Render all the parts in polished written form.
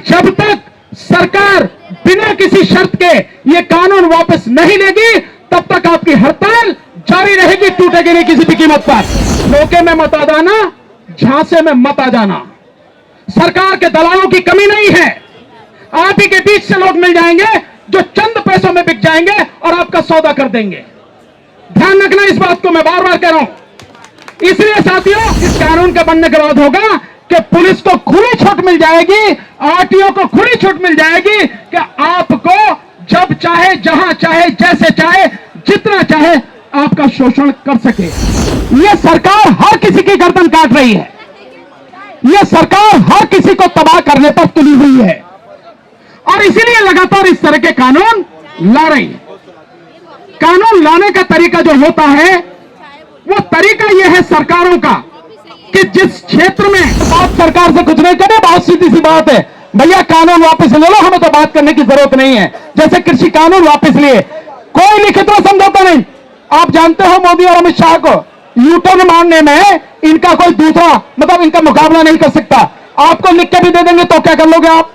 जब तक सरकार बिना किसी शर्त के ये कानून वापस नहीं लेगी तब तक आपकी हड़ताल जारी रहेगी, टूटेगी नहीं किसी भी कीमत पर। मौके में मत आ जाना, झांसे में मत आ जाना। सरकार के दलालों की कमी नहीं है, आप ही के बीच से लोग मिल जाएंगे जो चंद पैसों में बिक जाएंगे और आपका सौदा कर देंगे। ध्यान रखना इस बात को, मैं बार बार कह रहा हूं। इसलिए साथियों, इस कानून के बनने के बाद होगा कि पुलिस को खुली छूट मिल जाएगी, आरटीओ को खुली छूट मिल जाएगी कि आपको जब चाहे, जहां चाहे, जैसे चाहे, जितना चाहे आपका शोषण कर सके। यह सरकार हर किसी की गर्दन काट रही है, यह सरकार हर किसी को तबाह करने पर तुली हुई है और इसीलिए लगातार इस तरह के कानून ला रही है। कानून लाने का तरीका जो होता है वो तरीका यह है सरकारों का कि जिस क्षेत्र में बात सरकार से कुछ नहीं करे, बहुत सीधी सी बात है, भैया कानून वापस ले लो, हमें तो बात करने की जरूरत नहीं है। जैसे कृषि कानून वापस लिए, कोई लिखित समझौता नहीं। आप जानते हो मोदी और अमित शाह को यूटर्न मारने में इनका कोई दूसरा मतलब इनका मुकाबला नहीं कर सकता। आपको लिख के भी दे देंगे तो क्या कर लोगे आप?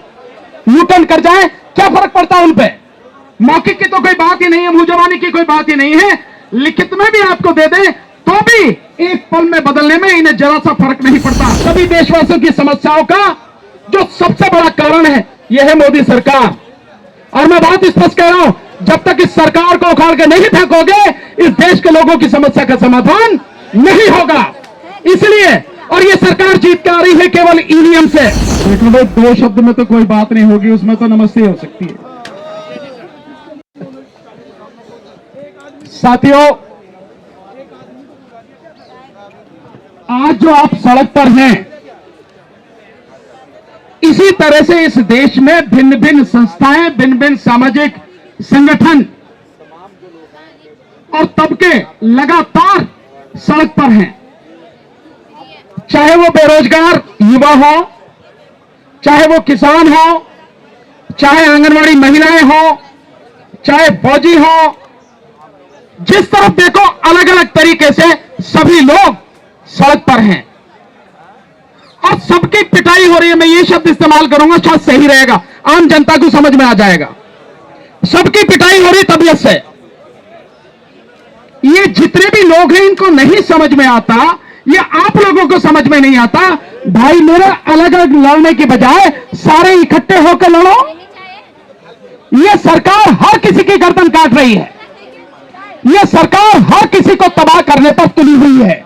यूटर्न कर जाए, क्या फर्क पड़ता है उन पे? मौखिक की तो कोई बात ही नहीं है, मुंह जबानी की कोई बात ही नहीं है, लिखित में भी आपको दे दें तो भी एक पल में बदलने में इन्हें जरा सा फर्क नहीं पड़ता। सभी देशवासियों की समस्याओं का जो सबसे बड़ा कारण है यह है मोदी सरकार। और मैं बहुत स्पष्ट कह रहा हूं, जब तक इस सरकार को उखाड़ के नहीं फेंकोगे इस देश के लोगों की समस्या का समाधान नहीं होगा। इसलिए और ये सरकार जीत के आ रही है केवल ईवीएम से। देखो भाई, दो शब्द में तो कोई बात नहीं होगी, उसमें तो नमस्ते हो सकती है। साथियों, आज जो आप सड़क पर हैं, इसी तरह से इस देश में भिन्न भिन्न संस्थाएं, भिन्न भिन्न सामाजिक संगठन और तबके लगातार सड़क पर हैं। चाहे वो बेरोजगार युवा हो, चाहे वो किसान हो, चाहे आंगनवाड़ी महिलाएं हो, चाहे फौजी हो, जिस तरफ देखो अलग अलग तरीके से सभी लोग सड़क पर हैं और सबकी पिटाई हो रही है। मैं ये शब्द इस्तेमाल करूंगा, शायद सही रहेगा, आम जनता को समझ में आ जाएगा। सबकी पिटाई हो रही तबीयत से। ये जितने भी लोग हैं इनको नहीं समझ में आता, ये आप लोगों को समझ में नहीं आता। भाई मेरा अलग अलग लड़ने की बजाय सारे इकट्ठे होकर लड़ो। ये सरकार हर किसी की गर्दन काट रही है, यह सरकार हर किसी को तबाह करने पर तुली हुई है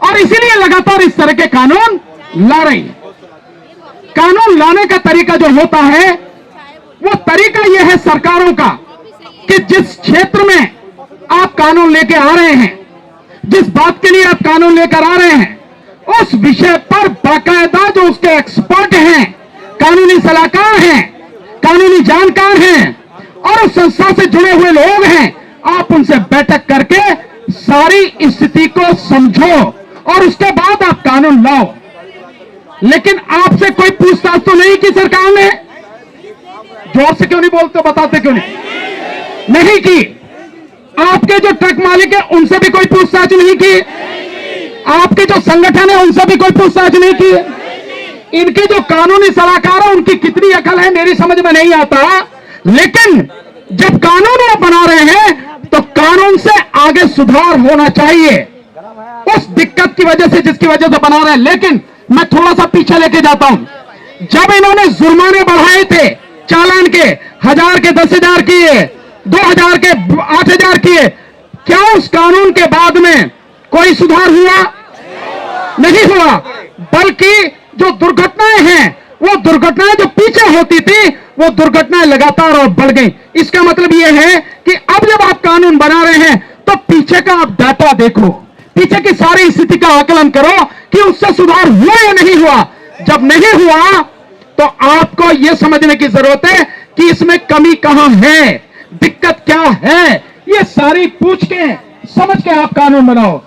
और इसीलिए लगातार इस तरह के कानून ला रही है। कानून लाने का तरीका जो होता है वो तरीका यह है सरकारों का कि जिस क्षेत्र में आप कानून लेके आ रहे हैं, जिस बात के लिए आप कानून लेकर आ रहे हैं, उस विषय पर बाकायदा जो उसके एक्सपर्ट हैं, कानूनी सलाहकार हैं, कानूनी जानकार हैं और उस संस्था से जुड़े हुए लोग हैं, आप उनसे बैठक करके सारी स्थिति को समझो और उसके बाद आप कानून लाओ। लेकिन आपसे कोई पूछताछ तो नहीं की सरकार ने? जोर से क्यों नहीं बोलते, बताते क्यों नहीं की? आपके जो ट्रक मालिक है उनसे भी कोई पूछताछ नहीं की? आपके जो संगठन है उनसे भी कोई पूछताछ नहीं की? इनके जो कानूनी सलाहकार है उनकी कितनी अकल है मेरी समझ में नहीं आता। लेकिन जब कानून वो बना रहे हैं तो कानून से आगे सुधार होना चाहिए उस दिक्कत की वजह से जिसकी वजह से बना रहे हैं। लेकिन मैं थोड़ा सा पीछे लेके जाता हूं। जब इन्होंने जुर्माने बढ़ाए थे चालान के, 1000 के 10,000 किए, 2000 के 8000 किए, क्या उस कानून के बाद में कोई सुधार हुआ? नहीं हुआ, बल्कि जो दुर्घटनाएं हैं वो दुर्घटनाएं जो पीछे होती थी वो दुर्घटनाएं लगातार और बढ़ गई। इसका मतलब यह है कि अब जब आप कानून बना रहे हैं तो पीछे का आप डाटा देखो, पीछे की सारी स्थिति का आकलन करो कि उससे सुधार हुआ या नहीं हुआ। जब नहीं हुआ तो आपको यह समझने की जरूरत है कि इसमें कमी कहां है, दिक्कत क्या है, ये सारी पूछ के समझ के आप कानून बनाओ।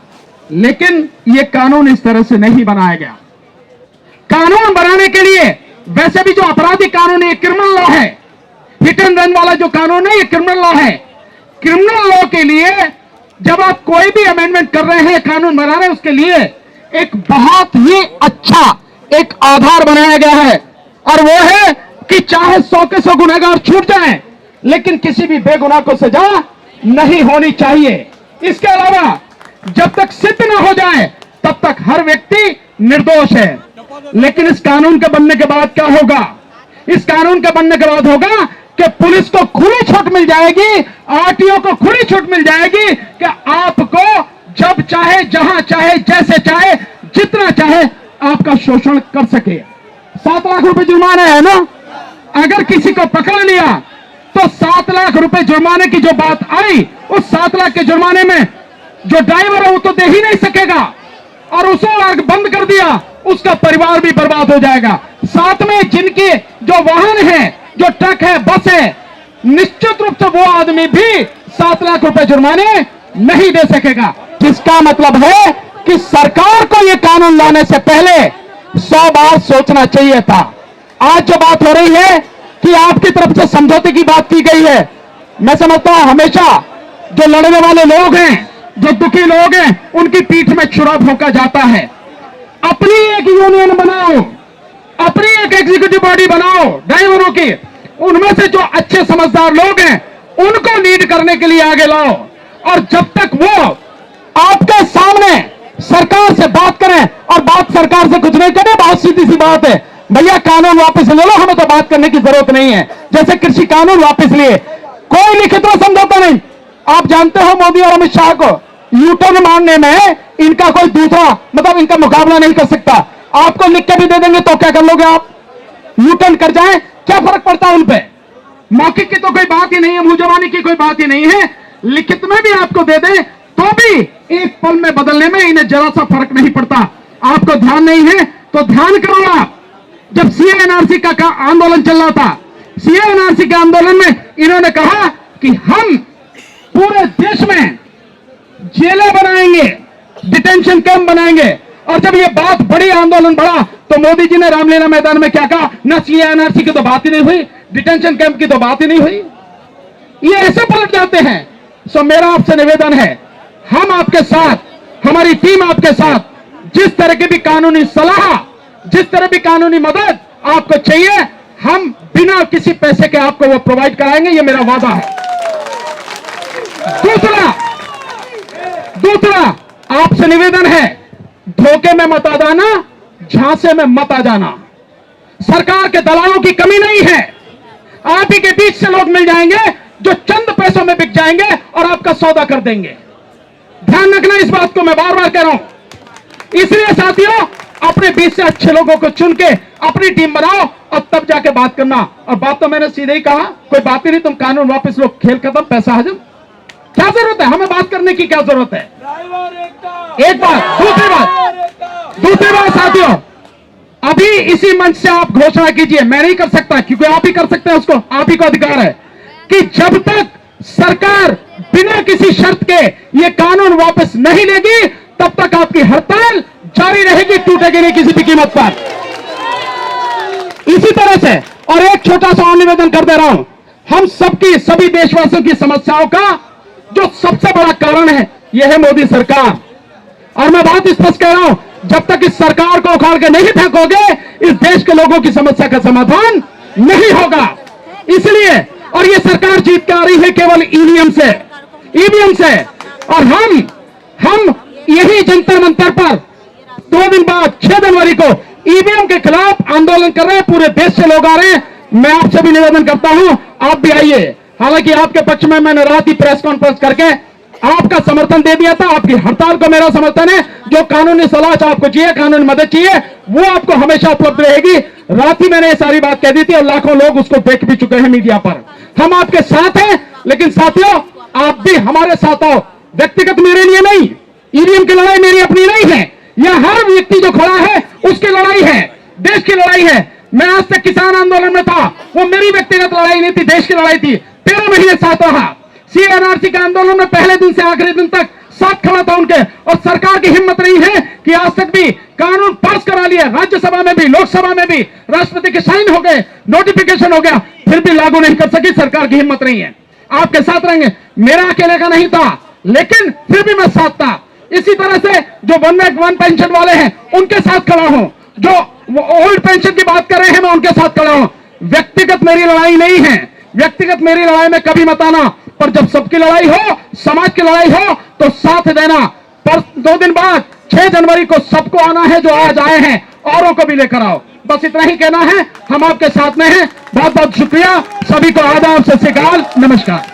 लेकिन यह कानून इस तरह से नहीं बनाया गया। कानून बनाने के लिए वैसे भी जो आपराधिक कानून है, क्रिमिनल लॉ है, हिट एंड रन वाला जो कानून है ये क्रिमिनल लॉ है। क्रिमिनल लॉ के लिए जब आप कोई भी अमेंडमेंट कर रहे हैं, कानून बना रहे हैं, उसके लिए एक बहुत ही अच्छा एक आधार बनाया गया है और वो है कि चाहे 100 के 100 गुनहगार छूट जाएं, लेकिन किसी भी बेगुनाह को सजा नहीं होनी चाहिए। इसके अलावा जब तक सिद्ध ना हो जाए तब तक हर व्यक्ति निर्दोष है। लेकिन इस कानून के बनने के बाद क्या होगा? इस कानून के बनने के बाद होगा कि पुलिस को खुली छूट मिल जाएगी, आरटीओ को खुली छूट मिल जाएगी कि आपको जब चाहे, जहां चाहे, जैसे चाहे, जितना चाहे आपका शोषण कर सके। 7 लाख रुपए जुर्माना है ना? अगर किसी को पकड़ लिया तो 7 लाख रुपए जुर्माने की जो बात आई, उस 7 लाख के जुर्माने में जो ड्राइवर है वो तो दे ही नहीं सकेगा, और उसे अगर बंद कर दिया उसका परिवार भी बर्बाद हो जाएगा। साथ में जिनके जो वाहन है, जो ट्रक है, बस है, निश्चित रूप से वो आदमी भी 7 लाख रुपए जुर्माने नहीं दे सकेगा। जिसका मतलब है कि सरकार को यह कानून लाने से पहले 100 बार सोचना चाहिए था। आज जो बात हो रही है कि आपकी तरफ से समझौते की बात की गई है, मैं समझता हूं हमेशा जो लड़ने वाले लोग हैं, जो दुखी लोग हैं, उनकी पीठ में छुरा भोंका जाता है। अपनी एक यूनियन बनाओ, अपनी एक एग्जीक्यूटिव बॉडी बनाओ ड्राइवरों की, उनमें से जो अच्छे समझदार लोग हैं उनको लीड करने के लिए आगे लाओ, और जब तक वो आपके सामने सरकार से बात करें, और बात सरकार से कुछ नहीं करें, बहुत सीधी सी बात है, भैया कानून वापस ले लो, हमें तो बात करने की जरूरत नहीं है। जैसे कृषि कानून वापस लिए, कोई लिखित समझौता नहीं। आप जानते हो मोदी और अमित शाह को यूटर्न मारने में इनका कोई दूसरा, मतलब इनका मुकाबला नहीं कर सकता। आपको लिख के भी दे देंगे तो क्या कर लोगे आप? यूटर्न कर जाए, क्या फर्क पड़ता है उन पे? मौखिक की तो कोई बात ही नहीं है, मुंह जबानी की कोई बात ही नहीं है, लिखित में भी आपको दे दें तो भी एक पल में बदलने में इन्हें जरा सा फर्क नहीं पड़ता। आपको ध्यान नहीं है तो ध्यान करो। आप जब सीएनआरसी का आंदोलन चल रहा था, सीएनआरसी के आंदोलन में इन्होंने कहा कि हम पूरे देश में जेलें बनाएंगे, डिटेंशन कैंप बनाएंगे, और जब ये बात बड़ी, आंदोलन बढ़ा, तो मोदी जी ने रामलीला मैदान में क्या कहा? ना सीएनआरसी की तो बात ही नहीं हुई, डिटेंशन कैंप की तो बात ही नहीं हुई। ये ऐसे पलट जाते हैं। सो मेरा आपसे निवेदन है, हम आपके साथ, हमारी टीम आपके साथ, जिस तरह की भी कानूनी सलाह, जिस तरह भी कानूनी मदद आपको चाहिए, हम बिना किसी पैसे के आपको वो प्रोवाइड कराएंगे, ये मेरा वादा है। दूसरा आपसे निवेदन है, धोखे में मत आ जाना, झांसे में मत आ जाना। सरकार के दलालों की कमी नहीं है, आप ही के बीच से लोग मिल जाएंगे जो चंद पैसों में बिक जाएंगे और आपका सौदा कर देंगे। ध्यान रखना इस बात को, मैं बार बार कह रहा हूं। इसलिए साथियों, अपने बीच से अच्छे लोगों को चुन के अपनी टीम बनाओ और तब जाके बात करना। और बात तो मैंने सीधे ही कहा, कोई बात ही नहीं, तुम कानून वापस लो, खेल खत्म, पैसा हजम। क्या जरूरत है हमें बात करने की? क्या जरूरत है? एक बात। दूसरी बात साथियों, अभी इसी मंच से आप घोषणा कीजिए, मैं नहीं कर सकता क्योंकि आप ही कर सकते हैं, उसको आप ही को अधिकार है, कि जब तक सरकार बिना किसी शर्त के ये कानून वापस नहीं लेगी तब तक आपकी हड़ताल जारी रहेगी, टूटेगी नहीं किसी भी कीमत पर। इसी तरह से और एक छोटा सा और निवेदन कर दे रहा हूं, हम सबकी, सभी देशवासियों की समस्याओं का जो सबसे बड़ा कारण है यह है मोदी सरकार। और मैं बात स्पष्ट कह रहा हूं, जब तक इस सरकार को उखाड़ के नहीं फेंकोगे, इस देश के लोगों की समस्या का समाधान नहीं होगा। इसलिए, और ये सरकार जीत के आ रही है केवल ईवीएम से, और हम यही जंतर मंतर पर 2 दिन बाद 6 जनवरी को ईवीएम के खिलाफ आंदोलन कर रहे हैं, पूरे देश से लोग आ रहे हैं। मैं आपसे भी निवेदन करता हूं, आप भी आइए। हालांकि आपके पक्ष में मैंने रात ही प्रेस कॉन्फ्रेंस करके आपका समर्थन दे दिया था, आपकी हड़ताल को मेरा समर्थन है। जो कानूनी सलाह आपको चाहिए, कानूनी मदद चाहिए, वो आपको हमेशा उपलब्ध रहेगी। रात ही मैंने ये सारी बात कह दी थी और लाखों लोग उसको देख भी चुके हैं मीडिया पर। हम आपके साथ हैं, लेकिन साथियों आप भी हमारे साथ आओ। व्यक्तिगत मेरे लिए नहीं, ईवीएम की लड़ाई मेरी अपनी नहीं है, यह हर व्यक्ति जो खड़ा है उसकी लड़ाई है, देश की लड़ाई है। मैं आज तक किसान आंदोलन में था, वो मेरी व्यक्तिगत लड़ाई नहीं थी, देश की लड़ाई थी। 13 महीने साथ रहा। सीएनआरसी के आंदोलन में पहले दिन से आखिरी दिन तक साथ खड़ा था उनके, और सरकार की हिम्मत नहीं है कि आज तक भी कानून पास करा लिया, राज्यसभा में भी, लोकसभा में भी, राष्ट्रपति के साइन हो गए, नोटिफिकेशन हो गया, फिर भी लागू नहीं कर सकी। सरकार की हिम्मत नहीं है। आपके साथ रहेंगे, मेरा अकेले का नहीं था, लेकिन फिर भी मैं साथ था। इसी तरह से जो वन पेंशन वाले हैं उनके साथ खड़ा हूं, जो वो ओल्ड पेंशन की बात कर रहे हैं, मैं उनके साथ खड़ा हूं। व्यक्तिगत मेरी लड़ाई नहीं है, व्यक्तिगत मेरी लड़ाई में कभी मत आना, पर जब सबकी लड़ाई हो, समाज की लड़ाई हो, तो साथ देना। पर 2 दिन बाद 6 जनवरी को सबको आना है, जो आज आए हैं, औरों को भी लेकर आओ। बस इतना ही कहना है, हम आपके साथ में हैं। बहुत बहुत शुक्रिया, सभी को आदाब, सत श्री अकाल, नमस्कार।